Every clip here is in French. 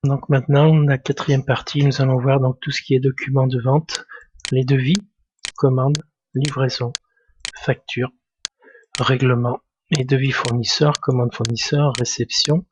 Donc maintenant, la quatrième partie, nous allons voir donc tout ce qui est documents de vente, les devis, commandes, livraison, facture, règlement et devis fournisseur, commande fournisseur, réception,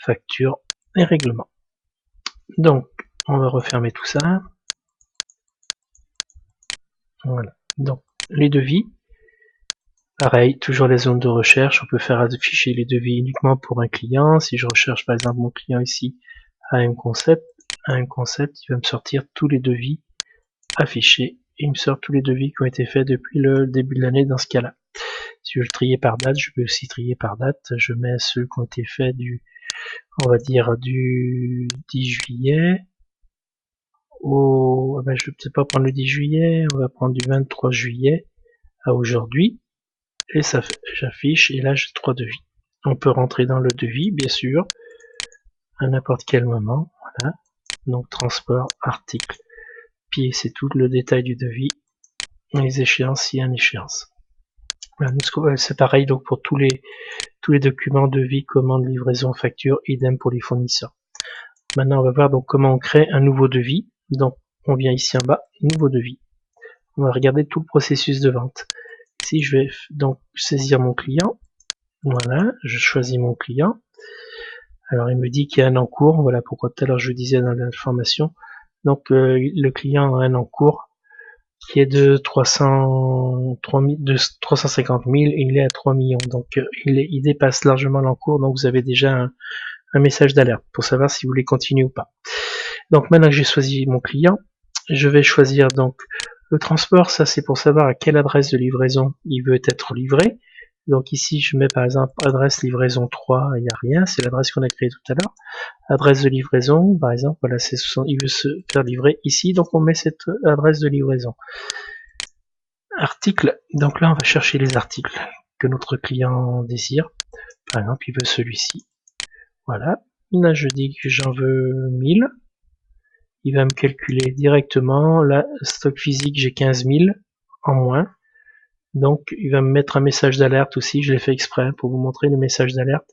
facture et règlement. Donc, on va refermer tout ça. Voilà. Donc, les devis. Pareil, toujours les zones de recherche. On peut faire afficher les devis uniquement pour un client. Si je recherche par exemple mon client ici à un concept, il va me sortir tous les devis affichés. Et il me sort tous les devis qui ont été faits depuis le début de l'année dans ce cas-là. Si je veux le trier par date, je peux aussi trier par date. Je mets ceux qui ont été faits on va dire du 10 juillet au, je vais peut-être pas prendre le 10 juillet, on va prendre du 23 juillet à aujourd'hui. Et ça fait, j'affiche, et là j'ai 3 devis. On peut rentrer dans le devis, bien sûr, à n'importe quel moment. Voilà. Donc transport, article, puis c'est tout le détail du devis, les échéances, s'il y a une échéance. Voilà, c'est pareil donc pour tous les documents, devis, commande, livraison, facture, idem pour les fournisseurs. Maintenant on va voir donc comment on crée un nouveau devis. Donc on vient ici en bas, nouveau devis. On va regarder tout le processus de vente. Ici je vais donc saisir mon client. Voilà, je choisis mon client. Alors il me dit qu'il y a un encours, voilà pourquoi tout à l'heure je disais dans l'information. Donc le client a un encours qui est de 350 000 et il est à 3 millions. Donc il dépasse largement l'encours, donc vous avez déjà un message d'alerte pour savoir si vous voulez continuer ou pas. Donc maintenant que j'ai choisi mon client, je vais choisir donc le transport, ça c'est pour savoir à quelle adresse de livraison il veut être livré. Donc ici je mets par exemple adresse livraison 3, il n'y a rien, c'est l'adresse qu'on a créée tout à l'heure. Adresse de livraison, par exemple, voilà, il veut se faire livrer ici, donc on met cette adresse de livraison. Article, donc là on va chercher les articles que notre client désire. Par exemple, il veut celui-ci. Voilà, là je dis que j'en veux 1000. Il va me calculer directement, là, stock physique, j'ai 15 000 en moins. Donc il va me mettre un message d'alerte aussi, je l'ai fait exprès pour vous montrer le message d'alerte,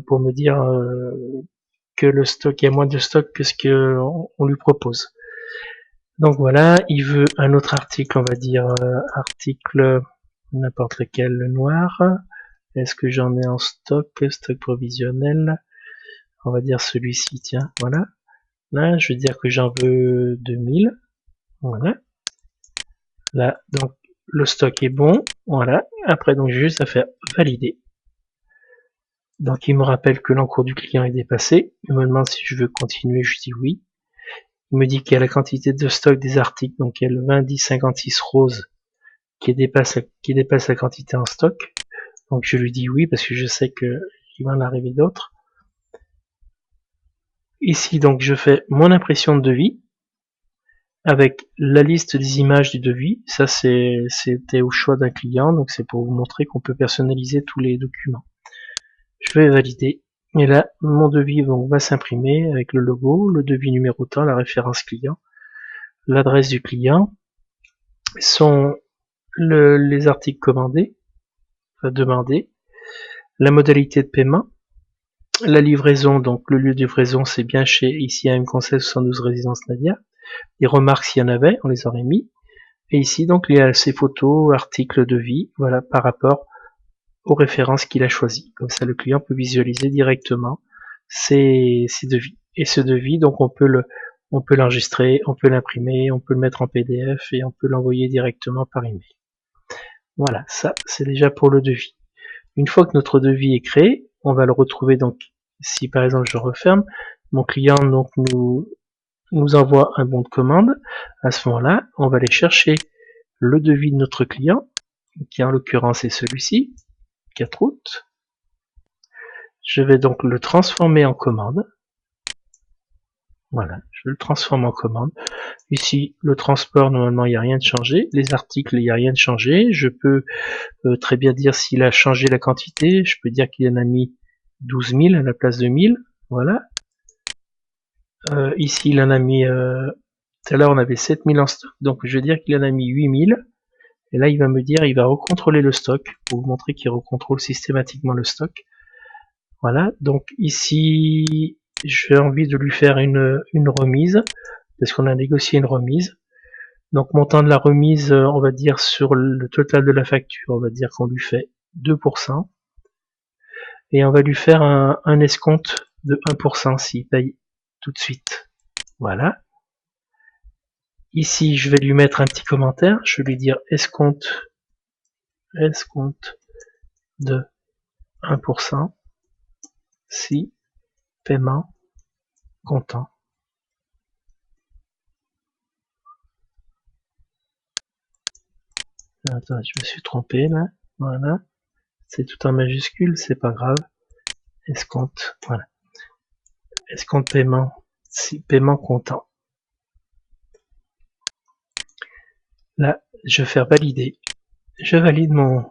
pour me dire que le stock, il y a moins de stock que ce qu'on lui propose. Donc voilà, il veut un autre article, on va dire article n'importe lequel, le noir. Est-ce que j'en ai en stock provisionnel? On va dire celui-ci, tiens, voilà. Là, je veux dire que j'en veux 2000. Voilà. Là, donc le stock est bon. Voilà. Après, donc j'ai juste à faire valider. Donc il me rappelle que l'encours du client est dépassé. Il me demande si je veux continuer, je dis oui. Il me dit qu'il y a la quantité de stock des articles, donc il y a le 20 10 56 rose qui dépasse la quantité en stock. Donc je lui dis oui parce que je sais qu'il va en arriver d'autres. Ici donc je fais mon impression de devis avec la liste des images du devis. Ça c'était au choix d'un client, donc c'est pour vous montrer qu'on peut personnaliser tous les documents. Je vais valider. Et là, mon devis va s'imprimer avec le logo, le devis numéro tant, la référence client, l'adresse du client, les articles commandés, demandés, la modalité de paiement, la livraison, donc le lieu de livraison c'est bien chez ici AM Conseil 72 Résidence Nadia. Les remarques s'il y en avait, on les aurait mis. Et ici donc il y a ces photos, articles, devis, voilà par rapport aux références qu'il a choisies. Comme ça le client peut visualiser directement ces devis. Et ce devis, donc on peut l'enregistrer, on peut l'imprimer, on peut le mettre en PDF et on peut l'envoyer directement par email. Voilà, ça c'est déjà pour le devis. Une fois que notre devis est créé, on va le retrouver donc si par exemple je referme, mon client donc nous envoie un bon de commande. À ce moment-là, on va aller chercher le devis de notre client, qui en l'occurrence est celui-ci, 4 août. Je vais donc le transformer en commande. Voilà, je le transforme en commande. Ici, le transport, normalement, il n'y a rien de changé. Les articles, il n'y a rien de changé. Je peux très bien dire s'il a changé la quantité. Je peux dire qu'il en a mis 12 000 à la place de 1000. Voilà. Ici, il en a mis... tout à l'heure, on avait 7000 en stock. Donc, je vais dire qu'il en a mis 8000. Et là, il va me dire, il va recontrôler le stock. Pour vous montrer qu'il recontrôle systématiquement le stock. Voilà. Donc, ici... j'ai envie de lui faire une remise, parce qu'on a négocié une remise. Donc montant de la remise, on va dire sur le total de la facture, on va dire qu'on lui fait 2%. Et on va lui faire un escompte de 1% s'il paye tout de suite. Voilà. Ici, je vais lui mettre un petit commentaire. Je vais lui dire escompte de 1% si paiement comptant. Attends, je me suis trompé là. Voilà. C'est tout en majuscule, c'est pas grave. Escompte, voilà. Escompte paiement, si paiement comptant. Là, je vais faire valider. Je valide mon...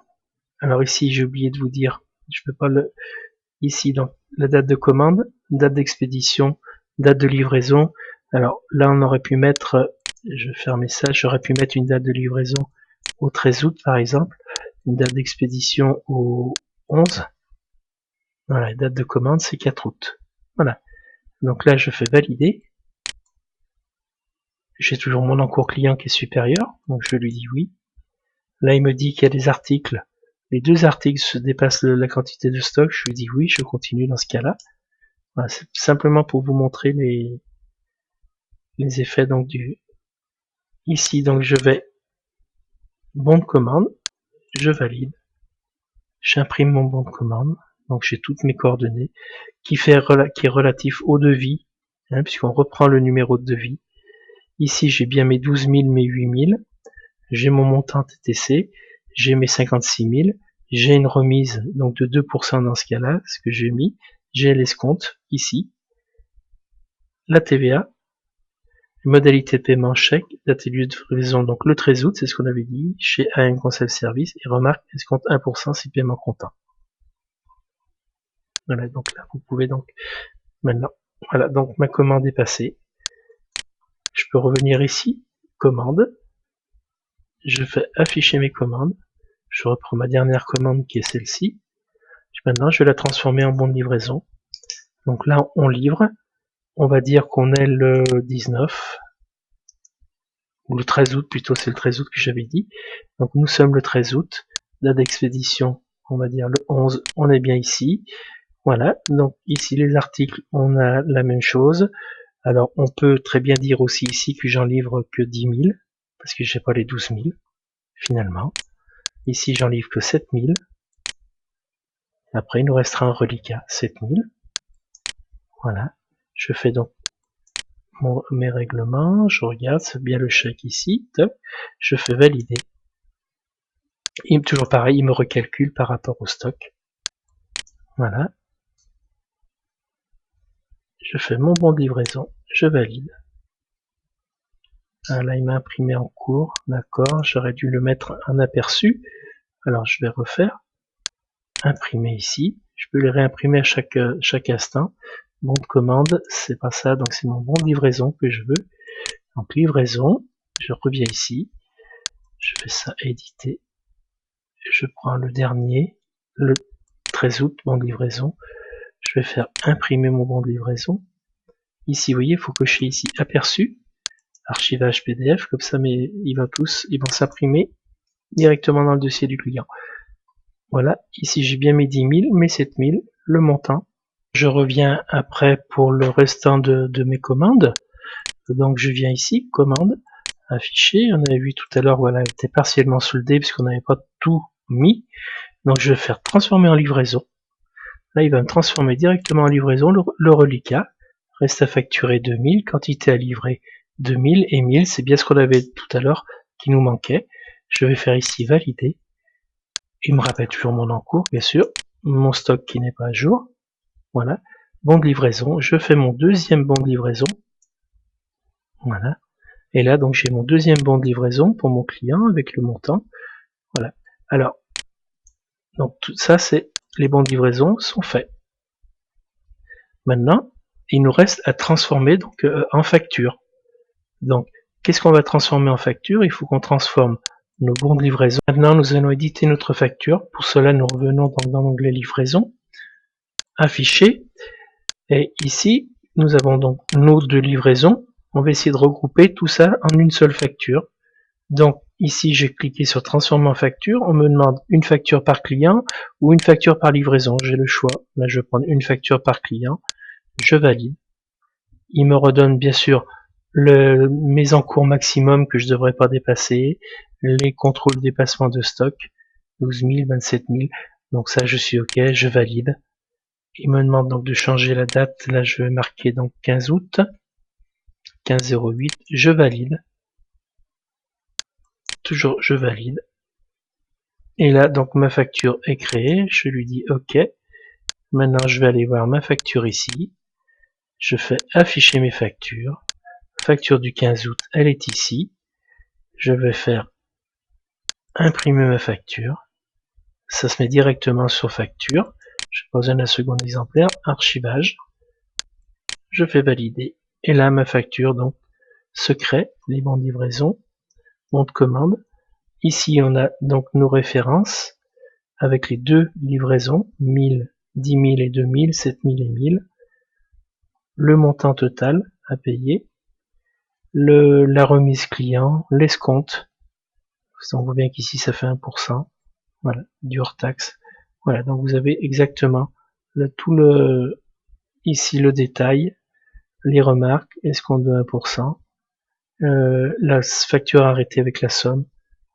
Alors ici, j'ai oublié de vous dire, je peux pas le... Ici, donc, la date de commande, date d'expédition, date de livraison. Alors là, on aurait pu mettre, je vais fermer ça, j'aurais pu mettre une date de livraison au 13 août, par exemple. Une date d'expédition au 11. Voilà, date de commande, c'est 4 août. Voilà. Donc là, je fais valider. J'ai toujours mon encours client qui est supérieur, donc je lui dis oui. Là, il me dit qu'il y a des articles. Les 2 articles se dépassent la quantité de stock. Je lui dis oui, je continue dans ce cas-là. Voilà, c'est simplement pour vous montrer les effets donc du... Ici, donc je vais bon de commande, je valide, j'imprime mon bon de commande, donc j'ai toutes mes coordonnées, qui est relatif au devis, hein, puisqu'on reprend le numéro de devis. Ici, j'ai bien mes 12 000, mes 8 000, j'ai mon montant TTC, j'ai mes 56 000, j'ai une remise donc de 2% dans ce cas-là, ce que j'ai mis, j'ai l'escompte ici, la TVA, modalité de paiement chèque, date et lieu de livraison, donc le 13 août, c'est ce qu'on avait dit, chez AM Conseil Service, et remarque, escompte 1% si paiement comptant. Voilà, donc là, vous pouvez donc, maintenant, voilà, donc ma commande est passée. Je peux revenir ici, commande, je fais afficher mes commandes, je reprends ma dernière commande qui est celle-ci. Maintenant, je vais la transformer en bon de livraison. Donc là, on livre, on va dire qu'on est le 19, ou le 13 août plutôt, c'est le 13 août que j'avais dit. Donc nous sommes le 13 août, date d'expédition, on va dire le 11, on est bien ici. Voilà, donc ici les articles, on a la même chose. Alors on peut très bien dire aussi ici que j'en livre que 10 000, parce que j'ai pas les 12 000, finalement. Ici j'en livre que 7 000. Après il nous restera un reliquat, 7 000. Voilà, je fais donc mes règlements, je regarde, c'est bien le chèque ici, top, je fais valider. Et toujours pareil, il me recalcule par rapport au stock. Voilà. Je fais mon bon de livraison, je valide. Ah, là, il m'a imprimé en cours, d'accord, j'aurais dû le mettre en aperçu. Alors, je vais refaire. Imprimer ici. Je peux les réimprimer à chaque instant. Bon de commande, c'est pas ça, donc c'est mon bon de livraison que je veux. Donc, livraison, je reviens ici. Je fais ça, éditer. Je prends le dernier, le 13 août, bon de livraison. Je vais faire imprimer mon bon de livraison. Ici, vous voyez, il faut cocher ici aperçu, archivage PDF, comme ça, mais ils vont s'imprimer directement dans le dossier du client. Voilà, ici j'ai bien mes 10 000, mes 7 000, le montant. Je reviens après pour le restant de mes commandes. Donc je viens ici, commande, afficher. On avait vu tout à l'heure, voilà, elle était partiellement soldée puisqu'on n'avait pas tout mis. Donc je vais faire transformer en livraison. Là, il va me transformer directement en livraison le reliquat. Reste à facturer 2000, quantité à livrer 2000 et 1000, c'est bien ce qu'on avait tout à l'heure qui nous manquait. Je vais faire ici valider. Il me rappelle toujours mon encours, bien sûr. Mon stock qui n'est pas à jour. Voilà. Bon de livraison. Je fais mon deuxième bon de livraison. Voilà. Et là, donc, j'ai mon deuxième bon de livraison pour mon client avec le montant. Voilà. Alors, donc, tout ça, c'est les bons de livraison sont faits. Maintenant, il nous reste à transformer donc en facture. Donc, qu'est-ce qu'on va transformer en facture? Il faut qu'on transforme nos bons de livraison. Maintenant, nous allons éditer notre facture. Pour cela, nous revenons dans l'onglet livraison, afficher, et ici, nous avons donc nos deux livraisons. On va essayer de regrouper tout ça en une seule facture. Donc ici j'ai cliqué sur transformer en facture, on me demande une facture par client ou une facture par livraison, j'ai le choix. Là je vais prendre une facture par client, je valide. Il me redonne bien sûr mes encours maximum que je ne devrais pas dépasser, les contrôles de dépassement de stock, 12 000, 27 000, donc ça je suis ok, je valide. Il me demande donc de changer la date, là je vais marquer donc 15 août, 15/08, je valide. Toujours je valide. Et là donc ma facture est créée, je lui dis ok. Maintenant je vais aller voir ma facture ici. Je fais afficher mes factures. Facture du 15 août, elle est ici. Je vais faire imprimer ma facture. Ça se met directement sur facture. Je n'ai pas besoin d'un second exemplaire. Archivage. Je fais valider. Et là ma facture donc se crée, les bons de livraison, bon de commande. Ici on a donc nos références avec les deux livraisons, 1000, 10 000 et 2000, 7000 et 1000. Le montant total à payer, la remise client, l'escompte. On voit bien qu'ici ça fait 1%. Voilà, du hors taxe. Voilà, donc vous avez exactement ici le détail, les remarques, escompte de 1%, la facture arrêtée avec la somme.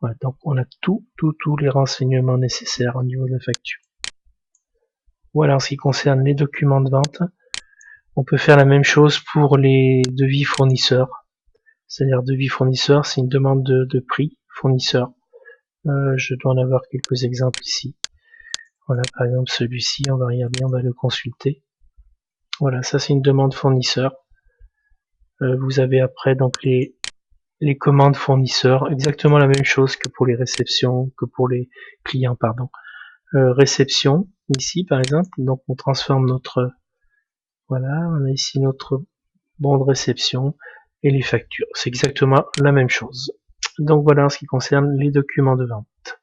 Voilà, donc on a tous les renseignements nécessaires au niveau de la facture. Voilà en ce qui concerne les documents de vente. On peut faire la même chose pour les devis fournisseurs. C'est-à-dire devis fournisseur, c'est une demande de prix fournisseur. Je dois en avoir quelques exemples ici. Voilà, par exemple celui-ci, on va regarder, on va le consulter. Voilà, ça c'est une demande fournisseur. Vous avez après donc les commandes fournisseurs, exactement la même chose que pour les réceptions, que pour les clients, pardon. Réception, ici par exemple, donc on transforme voilà, on a ici notre bon de réception et les factures. C'est exactement la même chose. Donc voilà en ce qui concerne les documents de vente.